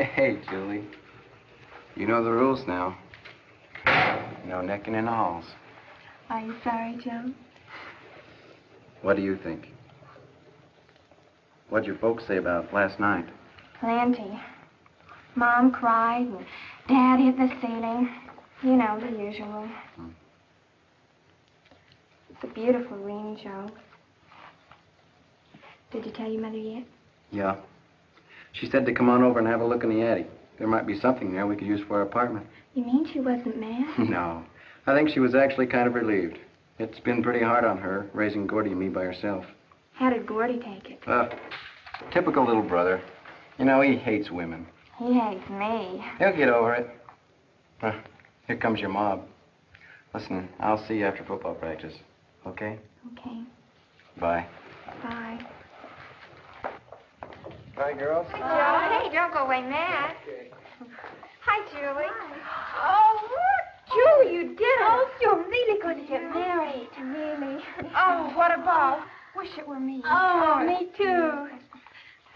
Hey, Julie. You know the rules now. No necking in the halls. Are you sorry, Joe? What do you think? What'd your folks say about last night? Plenty. Mom cried and Dad hit the ceiling. You know, the usual. It's a beautiful ring, Joe. Did you tell your mother yet? Yeah. She said to come on over and have a look in the attic. There might be something there we could use for our apartment. You mean she wasn't mad? No. I think she was actually kind of relieved. It's been pretty hard on her, raising Gordy and me by herself. How did Gordy take it? Typical little brother. You know, he hates women. He hates me. He'll get over it. Here comes your mob. Listen, I'll see you after football practice. Okay? Okay. Bye. Bye. Bye, girls. Joe, hey, don't go away mad. Okay. Hi, Julie. Hi. Oh, look, Julie, you did it. Oh, you're really going to get married. Really? Oh, what a ball. Wish it were me. Oh, me too.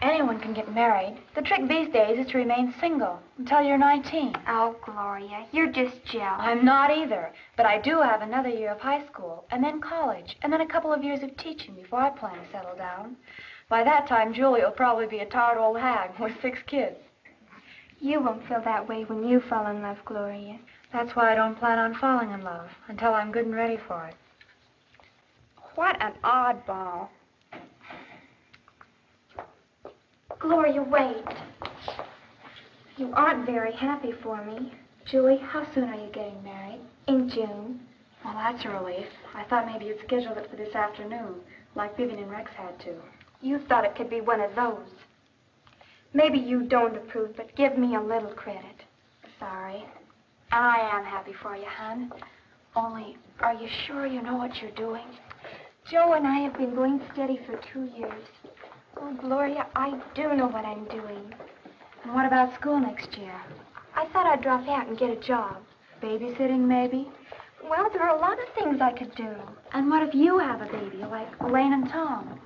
Anyone can get married. The trick these days is to remain single until you're 19. Oh, Gloria, you're just jealous. I'm not either, but I do have another year of high school, and then college, and then a couple of years of teaching before I plan to settle down. By that time, Julie will probably be a tired old hag with 6 kids. You won't feel that way when you fall in love, Gloria. That's why I don't plan on falling in love until I'm good and ready for it. What an oddball. Gloria, wait. You aren't very happy for me. Julie, how soon are you getting married? In June. Well, that's a relief. I thought maybe you'd schedule it for this afternoon, like Vivian and Rex had to. You thought it could be one of those. Maybe you don't approve, but give me a little credit. Sorry. I am happy for you, hon. Only, are you sure you know what you're doing? Joe and I have been going steady for 2 years. Oh, Gloria, I do know what I'm doing. And what about school next year? I thought I'd drop out and get a job. Babysitting, maybe? Well, there are a lot of things I could do. And what if you have a baby, like Elaine and Tom?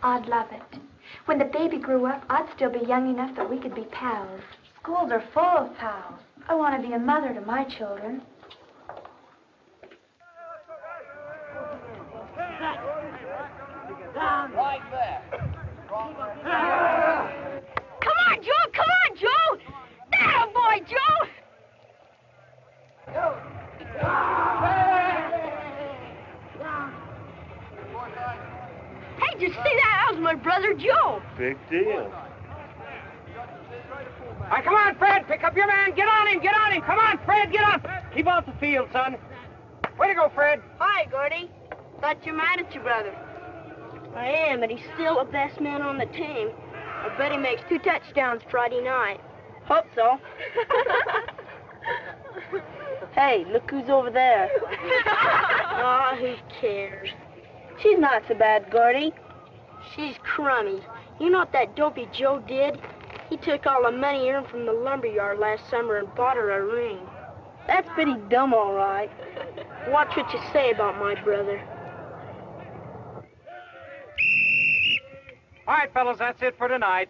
I'd love it. When the baby grew up, I'd still be young enough that we could be pals. Schools are full of pals. I want to be a mother to my children. Right there. Come on, Joe! Come on, Joe! That boy, Joe! Hey, did you see that? That was my brother Joe. Big deal. All right, come on, Fred. Pick up your man. Get on him. Get on him. Come on, Fred. Get on. Keep off the field, son. Way to go, Fred. Hi, Gordy. Thought you're mad at your brother. I am, but he's still the best man on the team. I bet he makes 2 touchdowns Friday night. Hope so. Hey, look who's over there. Aw, who cares? She's not so bad, Gordy. She's crummy. You know what that dopey Joe did? He took all the money earned from the lumberyard last summer and bought her a ring. That's pretty dumb, all right. Watch what you say about my brother. All right, fellas, that's it for tonight.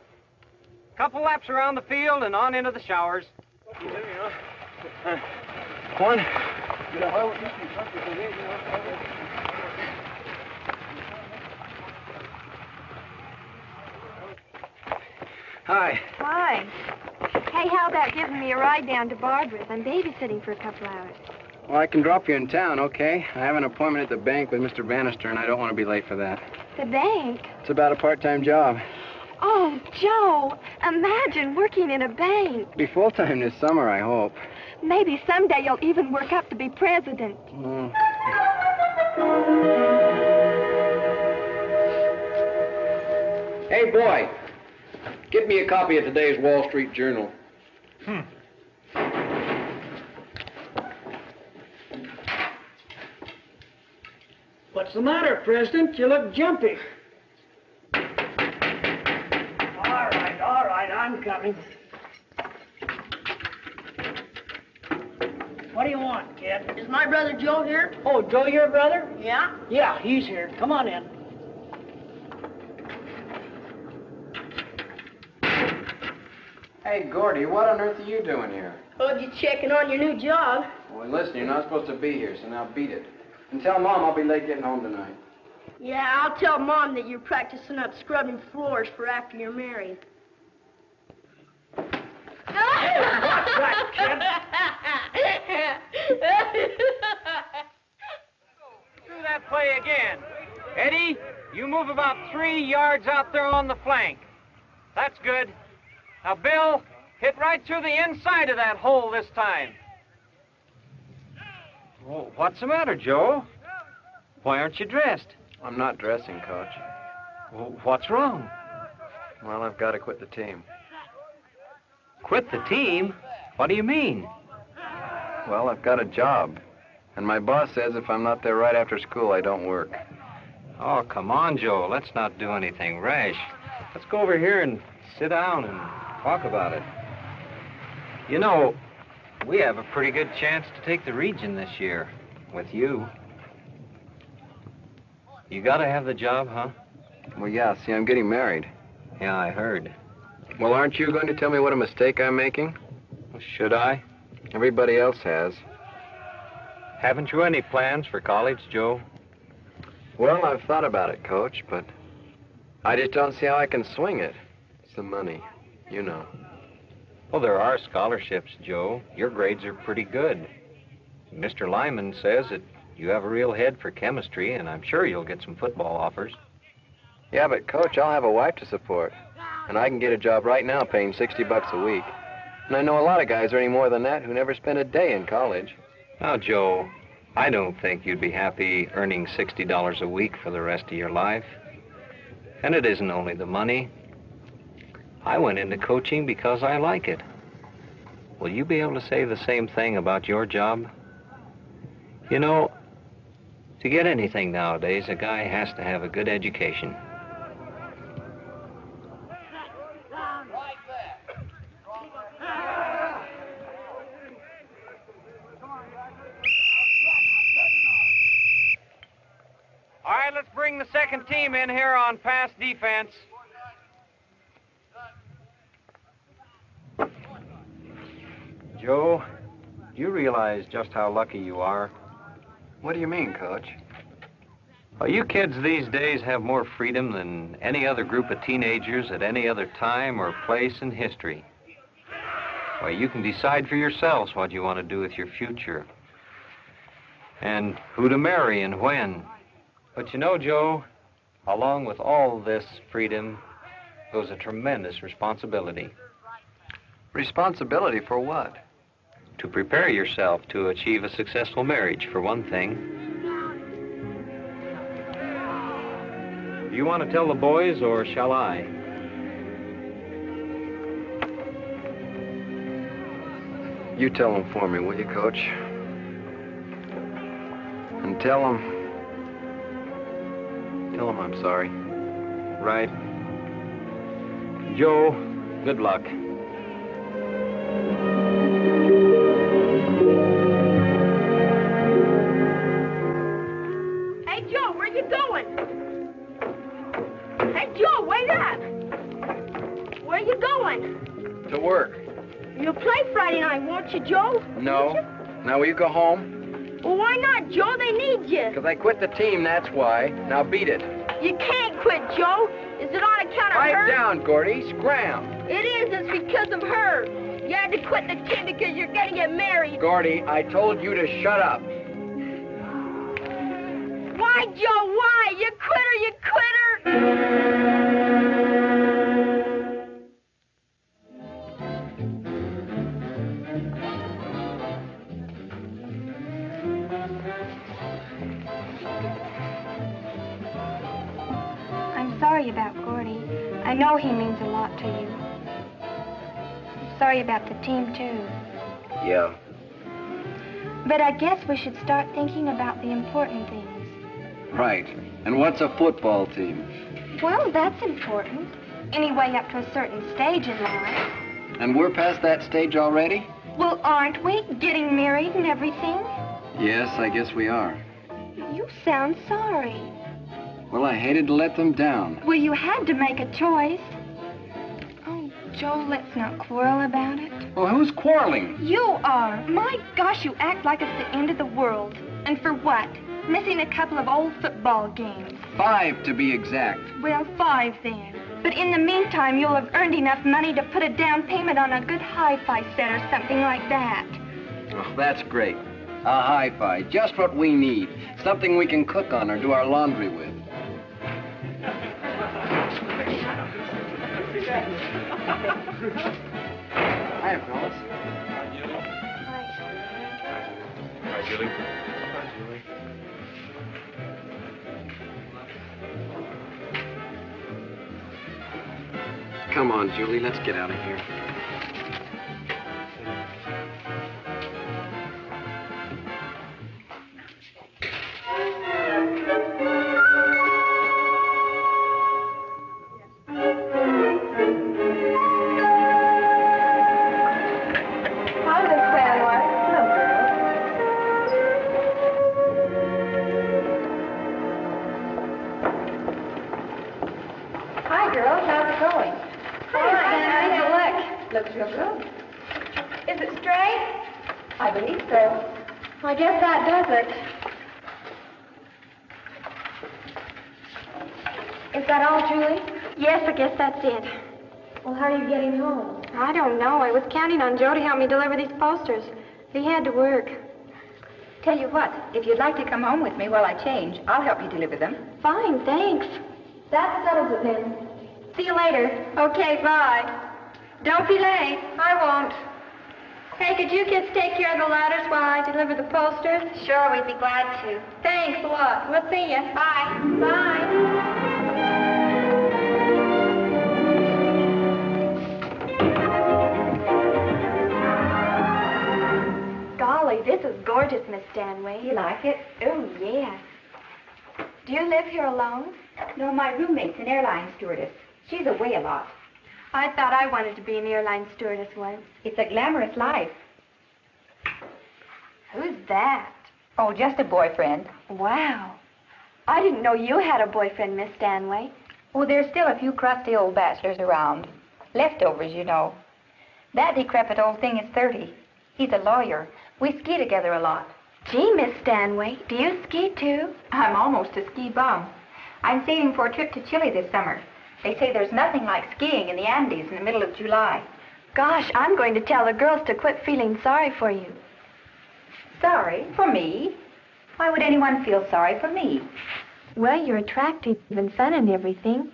Couple laps around the field and on into the showers. One. Hi. Hi. Hey, how about giving me a ride down to Barbara's? I'm babysitting for a couple hours. Well, I can drop you in town, okay? I have an appointment at the bank with Mr. Bannister, and I don't want to be late for that. The bank? It's about a part-time job. Oh, Joe, imagine working in a bank. Be full-time this summer, I hope. Maybe someday you'll even work up to be president. Hey, boy, get me a copy of today's Wall Street Journal. What's the matter, President? You look jumpy. All right, I'm coming. What do you want, kid? Is my brother Joe here? Oh, Joe, your brother? Yeah? Yeah, he's here. Come on in. Hey, Gordy, what on earth are you doing here? Oh, just checking on your new job. Well, listen, you're not supposed to be here, so now beat it. And tell Mom I'll be late getting home tonight. Yeah, I'll tell Mom that you're practicing up scrubbing floors for after you're married. Do that play again. Eddie, you move about 3 yards out there on the flank. That's good. Now, Bill, hit right through the inside of that hole this time. Oh, what's the matter, Joe? Why aren't you dressed? I'm not dressing, Coach. Well, what's wrong? Well, I've got to quit the team. Quit the team? What do you mean? Well, I've got a job. And my boss says if I'm not there right after school, I don't work. Oh, come on, Joe. Let's not do anything rash. Let's go over here and sit down and talk about it. You know, we have a pretty good chance to take the region this year with you. You gotta have the job, huh? Well, yeah, see, I'm getting married. Yeah, I heard. Well, aren't you going to tell me what a mistake I'm making? Well, should I? Everybody else has. Haven't you any plans for college, Joe? Well, I've thought about it, Coach, but I just don't see how I can swing it. It's the money, you know. Well, there are scholarships, Joe. Your grades are pretty good. Mr. Lyman says that you have a real head for chemistry, and I'm sure you'll get some football offers. Yeah, but, Coach, I'll have a wife to support. And I can get a job right now paying $60 a week. And I know a lot of guys earning more than that who never spent a day in college. Now, Joe, I don't think you'd be happy earning $60 a week for the rest of your life. And it isn't only the money. I went into coaching because I like it. Will you be able to say the same thing about your job? You know, to get anything nowadays, a guy has to have a good education. All right, let's bring the second team in here on pass defense. Joe, do you realize just how lucky you are? What do you mean, Coach? Well, you kids these days have more freedom than any other group of teenagers at any other time or place in history. Why, you can decide for yourselves what you want to do with your future. And who to marry and when. But you know, Joe, along with all this freedom goes a tremendous responsibility. Responsibility for what? To prepare yourself to achieve a successful marriage, for one thing. Do you want to tell the boys, or shall I? You tell them for me, will you, Coach? And tell them I'm sorry. Right. Joe, good luck. Hey, Joe, where you going? Hey, Joe, wait up. Where you going? To work. You'll play Friday night, won't you, Joe? No. Now, will you go home? Well, why not, Joe? They need you. Because I quit the team, that's why. Now, beat it. You can't quit, Joe. Is it on account of her? Pipe down, Gordy. Scram. It is. It's because of her. You had to quit the team because you're going to get married. Gordy, I told you to shut up. Why, Joe? Why? You quitter, you quitter. I'm sorry about Gordy. I know he means a lot to you. I'm sorry about the team, too. Yeah. But I guess we should start thinking about the important things. Right. And what's a football team? Well, that's important. Anyway, up to a certain stage in life. And we're past that stage already? Well, aren't we? Getting married and everything? Yes, I guess we are. You sound sorry. Well, I hated to let them down. Well, you had to make a choice. Oh, Joel, let's not quarrel about it. Well, who's quarreling? You are. My gosh, you act like it's the end of the world. And for what? Missing a couple of old football games. 5 to be exact. Well, 5 then. But in the meantime, you'll have earned enough money to put a down payment on a good hi-fi set or something like that. Oh, that's great. A hi-fi, just what we need. Something we can cook on or do our laundry with. Hi, fellas. Hi, Julie. Come on, Julie, let's get out of here. Is it straight? I believe so. I guess that does it. Is that all, Julie? Yes, I guess that's it. Well, how are you getting home? I don't know. I was counting on Joe to help me deliver these posters. He had to work. Tell you what, if you'd like to come home with me while I change, I'll help you deliver them. Fine, thanks. That settles it then. See you later. Okay, bye. Don't be late. I won't. Hey, could you kids take care of the ladders while I deliver the posters? Sure, we'd be glad to. Thanks a lot. We'll see you. Bye. Bye. Golly, this is gorgeous, Miss Stanway. You like it? Oh, yes. Do you live here alone? No, my roommate's an airline stewardess. She's away a lot. I thought I wanted to be an airline stewardess once. It's a glamorous life. Who's that? Oh, just a boyfriend. Wow. I didn't know you had a boyfriend, Miss Stanway. Oh, there's still a few crusty old bachelors around. Leftovers, you know. That decrepit old thing is 30. He's a lawyer. We ski together a lot. Gee, Miss Stanway, do you ski too? I'm almost a ski bum. I'm saving for a trip to Chile this summer. They say there's nothing like skiing in the Andes in the middle of July. Gosh, I'm going to tell the girls to quit feeling sorry for you. Sorry? For me? Why would anyone feel sorry for me? Well, you're attractive and fun and everything,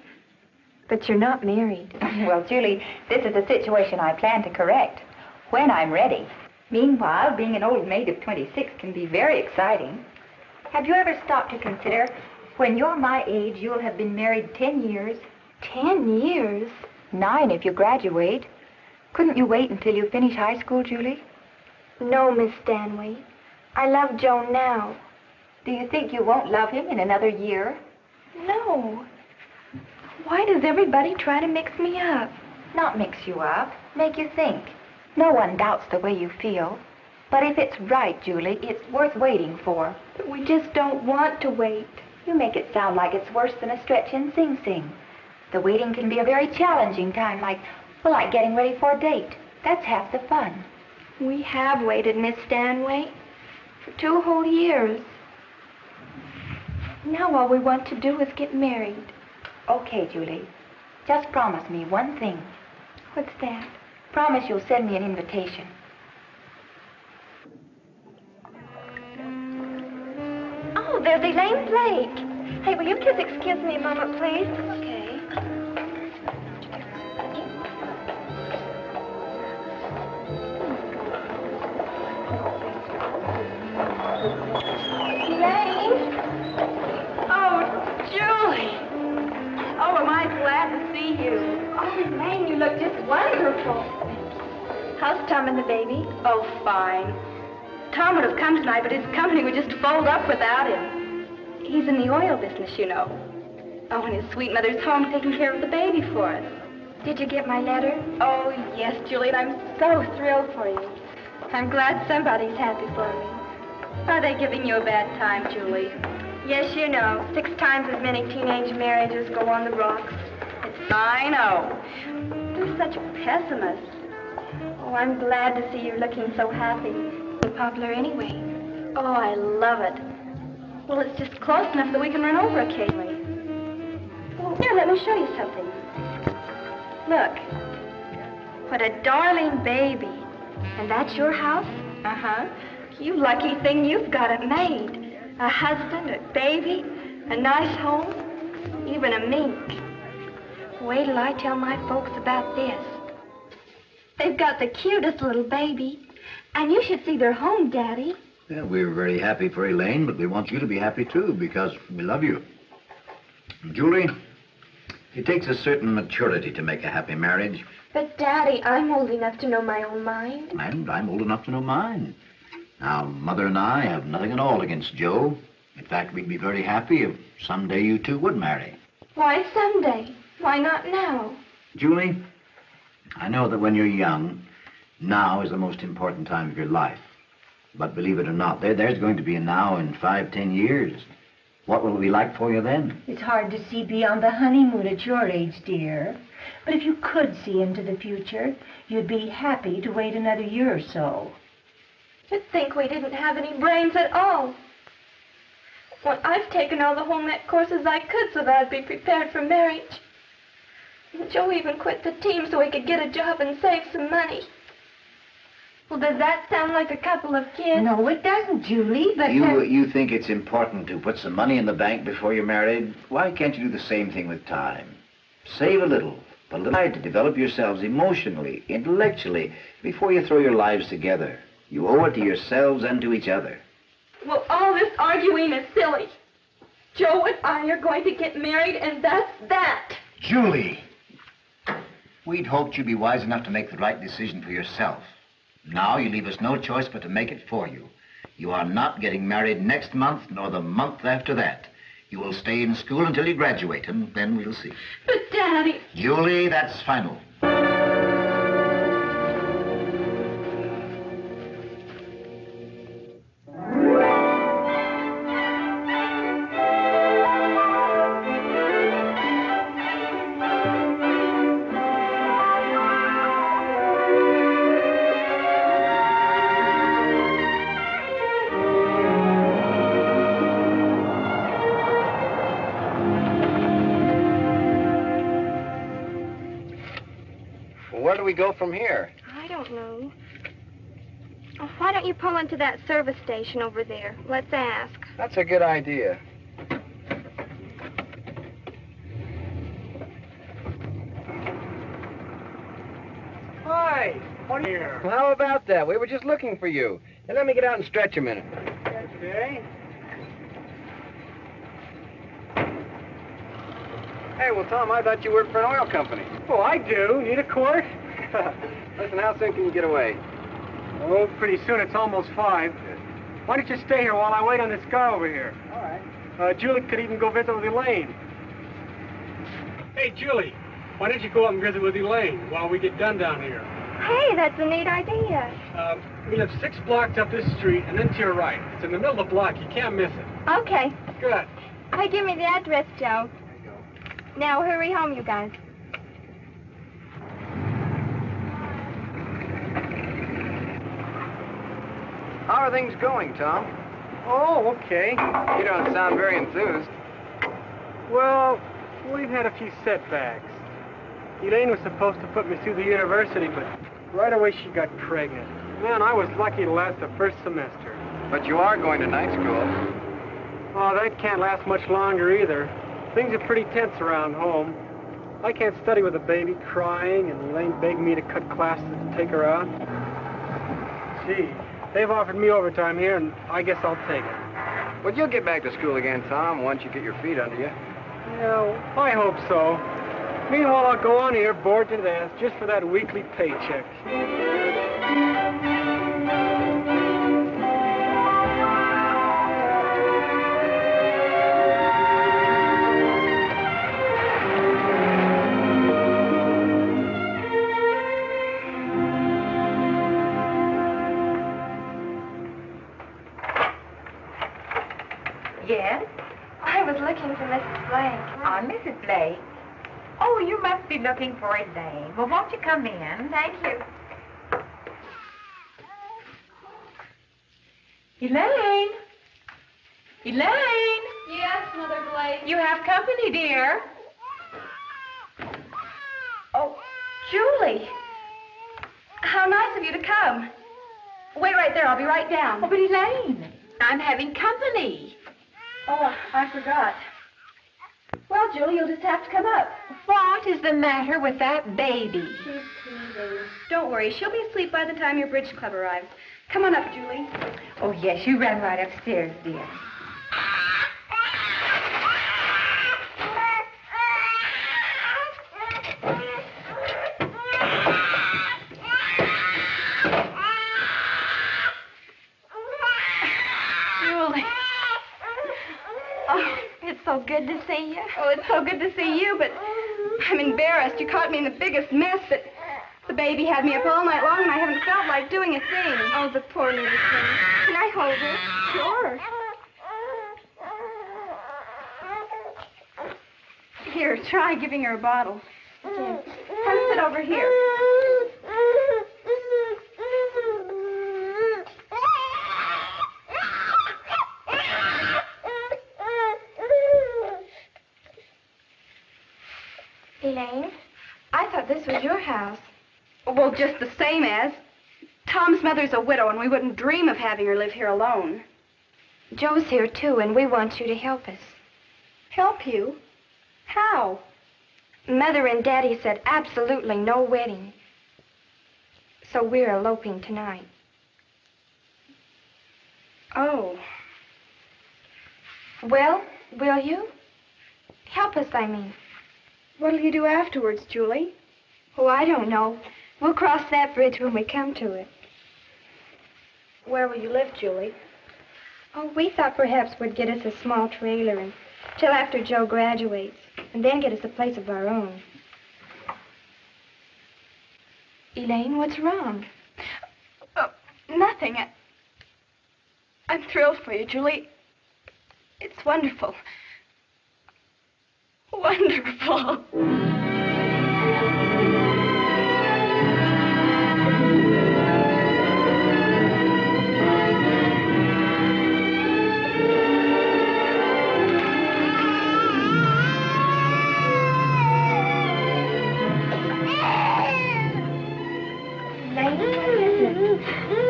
but you're not married. Well, Julie, this is a situation I plan to correct when I'm ready. Meanwhile, being an old maid of 26 can be very exciting. Have you ever stopped to consider, when you're my age, you'll have been married 10 years? 10 years? 9 if you graduate. Couldn't you wait until you finish high school, Julie? No, Miss Stanway. I love Joe now. Do you think you won't love him in another year? No. Why does everybody try to mix me up? Not mix you up, make you think. No one doubts the way you feel. But if it's right, Julie, it's worth waiting for. But we just don't want to wait. You make it sound like it's worse than a stretch in Sing Sing. The waiting can be a very challenging time, like getting ready for a date. That's half the fun. We have waited, Miss Stanway, for 2 whole years. Now all we want to do is get married. Okay, Julie. Just promise me one thing. What's that? Promise you'll send me an invitation. Oh, there's Elaine Blake. Hey, will you kids excuse me a moment, please? Okay. Elaine? Oh, Julie. Oh, am I glad to see you. Oh, Elaine, you look just wonderful. How's Tom and the baby? Oh, fine. Tom would have come tonight, but his company would just fold up without him. He's in the oil business, you know. Oh, and his sweet mother's home taking care of the baby for us. Did you get my letter? Oh, yes, Julie, and I'm so thrilled for you. I'm glad somebody's happy for me. Are they giving you a bad time, Julie? Yes, you know, 6 times as many teenage marriages go on the rocks. I know. There's such a pessimist. Oh, I'm glad to see you're looking so happy. And popular anyway. Oh, I love it. Well, it's just close enough that we can run over occasionally. Well, here, let me show you something. Look. What a darling baby. And that's your house? Uh-huh. You lucky thing, you've got it made. A husband, a baby, a nice home, even a mink. Wait till I tell my folks about this. They've got the cutest little baby. And you should see their home, Daddy. Yeah, we're very happy for Elaine, but we want you to be happy too, because we love you. Julie, it takes a certain maturity to make a happy marriage. But, Daddy, I'm old enough to know my own mind. And I'm old enough to know mine. Now, Mother and I have nothing at all against Joe. In fact, we'd be very happy if someday you two would marry. Why someday? Why not now? Julie, I know that when you're young, now is the most important time of your life. But believe it or not, there's going to be a now in 5, 10 years. What will it be like for you then? It's hard to see beyond the honeymoon at your age, dear. But if you could see into the future, you'd be happy to wait another year or so. You'd think we didn't have any brains at all. Well, I've taken all the home ec courses I could so that I'd be prepared for marriage. And Joe even quit the team so he could get a job and save some money. Well, does that sound like a couple of kids? No, it doesn't, Julie, but... You think it's important to put some money in the bank before you're married? Why can't you do the same thing with time? Save a little, but a little time to develop yourselves emotionally, intellectually, before you throw your lives together. You owe it to yourselves and to each other. Well, all this arguing is silly. Joe and I are going to get married, and that's that. Julie! We'd hoped you'd be wise enough to make the right decision for yourself. Now you leave us no choice but to make it for you. You are not getting married next month, nor the month after that. You will stay in school until you graduate, and then we'll see. But, Daddy... Julie, that's final. Where do we go from here? I don't know. Oh, why don't you pull into that service station over there? Let's ask. That's a good idea. Hi, what here? Well, how about that? We were just looking for you. Hey, let me get out and stretch a minute. Okay. Hey, well, Tom, I thought you worked for an oil company. Oh, I do. Need a quart? Listen, how soon can you get away? Oh, pretty soon. It's almost 5. Why don't you stay here while I wait on this guy over here? All right. Julie could even go visit with Elaine. Hey, Julie, why don't you go up and visit with Elaine while we get done down here? Hey, that's a neat idea. We live 6 blocks up this street and then to your right. It's in the middle of the block. You can't miss it. Okay. Good. Hey, give me the address, Joe. Now, hurry home, you guys. How are things going, Tom? Oh, okay. You don't sound very enthused. Well, we've had a few setbacks. Elaine was supposed to put me through the university, but right away she got pregnant. Man, I was lucky to last the first semester. But you are going to night school. Oh, that can't last much longer either. Things are pretty tense around home. I can't study with a baby crying, and Elaine begged me to cut classes to take her out. Gee, they've offered me overtime here, and I guess I'll take it. Well, you'll get back to school again, Tom, once you get your feet under you. Yeah, I hope so. Meanwhile, I'll go on here bored to death just for that weekly paycheck. Yes? I was looking for Mrs. Blake. Mrs. Blake. Oh, Oh, you must be looking for Elaine. Well, won't you come in? Thank you. Elaine? Elaine? Yes, Mother Blake. You have company, dear. Oh, Julie. How nice of you to come. Wait right there. I'll be right down. Oh, but Elaine, I'm having company. Oh, I forgot. Well, Julie, you'll just have to come up. What is the matter with that baby? She's teething. Don't worry. She'll be asleep by the time your bridge club arrives. Come on up, Julie. Oh, yes, you run right upstairs, dear. Julie. Oh, it's so good to see you. Oh, it's so good to see you, but I'm embarrassed. You caught me in the biggest mess, but the baby had me up all night long, and I haven't felt like doing a thing. Oh, the poor little thing. Can I hold her? Sure. Here, try giving her a bottle. Here. Come sit over here. Elaine, I thought this was your house. Well, just the same as. Tom's mother's a widow, and we wouldn't dream of having her live here alone. Joe's here, too, and we want you to help us. Help you? How? Mother and Daddy said absolutely no wedding. So we're eloping tonight. Oh. Well, will you? Help us, I mean. What'll you do afterwards, Julie? Oh, I don't know. We'll cross that bridge when we come to it. Where will you live, Julie? Oh, we thought perhaps we'd get us a small trailer until after Joe graduates, and then get us a place of our own. Elaine, what's wrong? Oh, nothing. I'm thrilled for you, Julie. It's wonderful. Wonderful.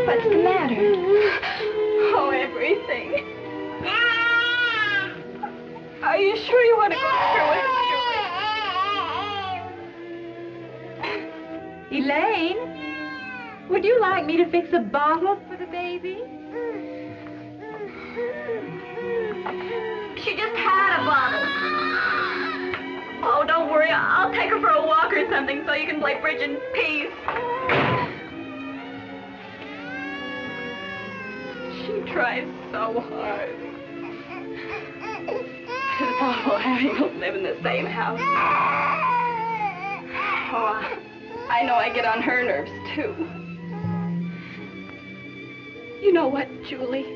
What's the matter? Oh, everything. Are you sure you want to go through with it, Julie? Elaine, would you like me to fix a bottle for the baby? She just had a bottle. Oh, don't worry. I'll take her for a walk or something so you can play bridge in peace. She tries so hard. It's awful having to live in the same house. Oh, I know I get on her nerves, too. You know what, Julie?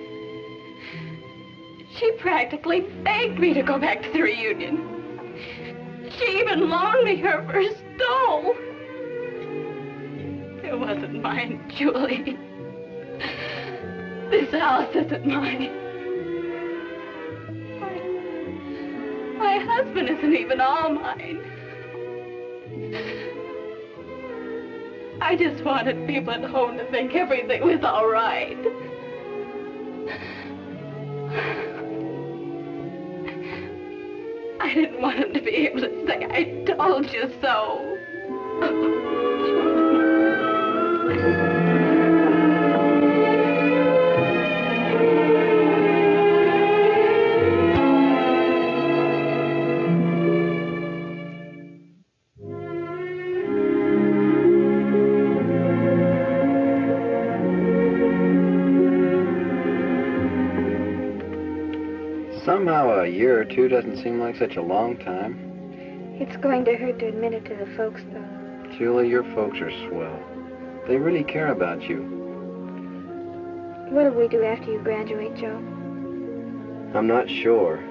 She practically begged me to go back to the reunion. She even loaned me her first doll. It wasn't mine, Julie. This house isn't mine. My husband isn't even all mine. I just wanted people at home to think everything was all right. I didn't want them to be able to say, I told you so. Somehow a year or two doesn't seem like such a long time. It's going to hurt to admit it to the folks, though. Julie, your folks are swell. They really care about you. What'll we do after you graduate, Joe? I'm not sure.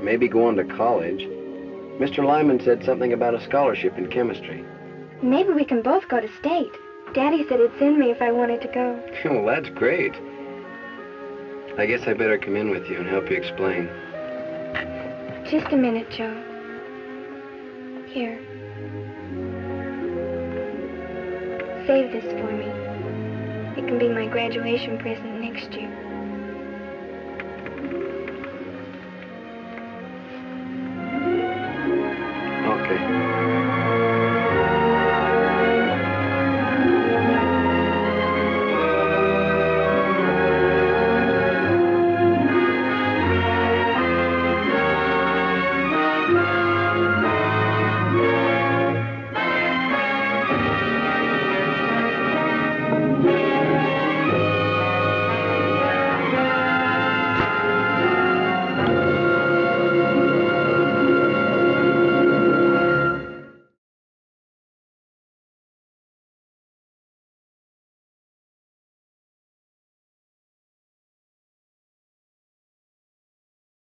Maybe go on to college. Mr. Lyman said something about a scholarship in chemistry. Maybe we can both go to state. Daddy said he'd send me if I wanted to go. Well, that's great. I guess I better come in with you and help you explain. Just a minute, Joe. Here. Save this for me. It can be my graduation present next year.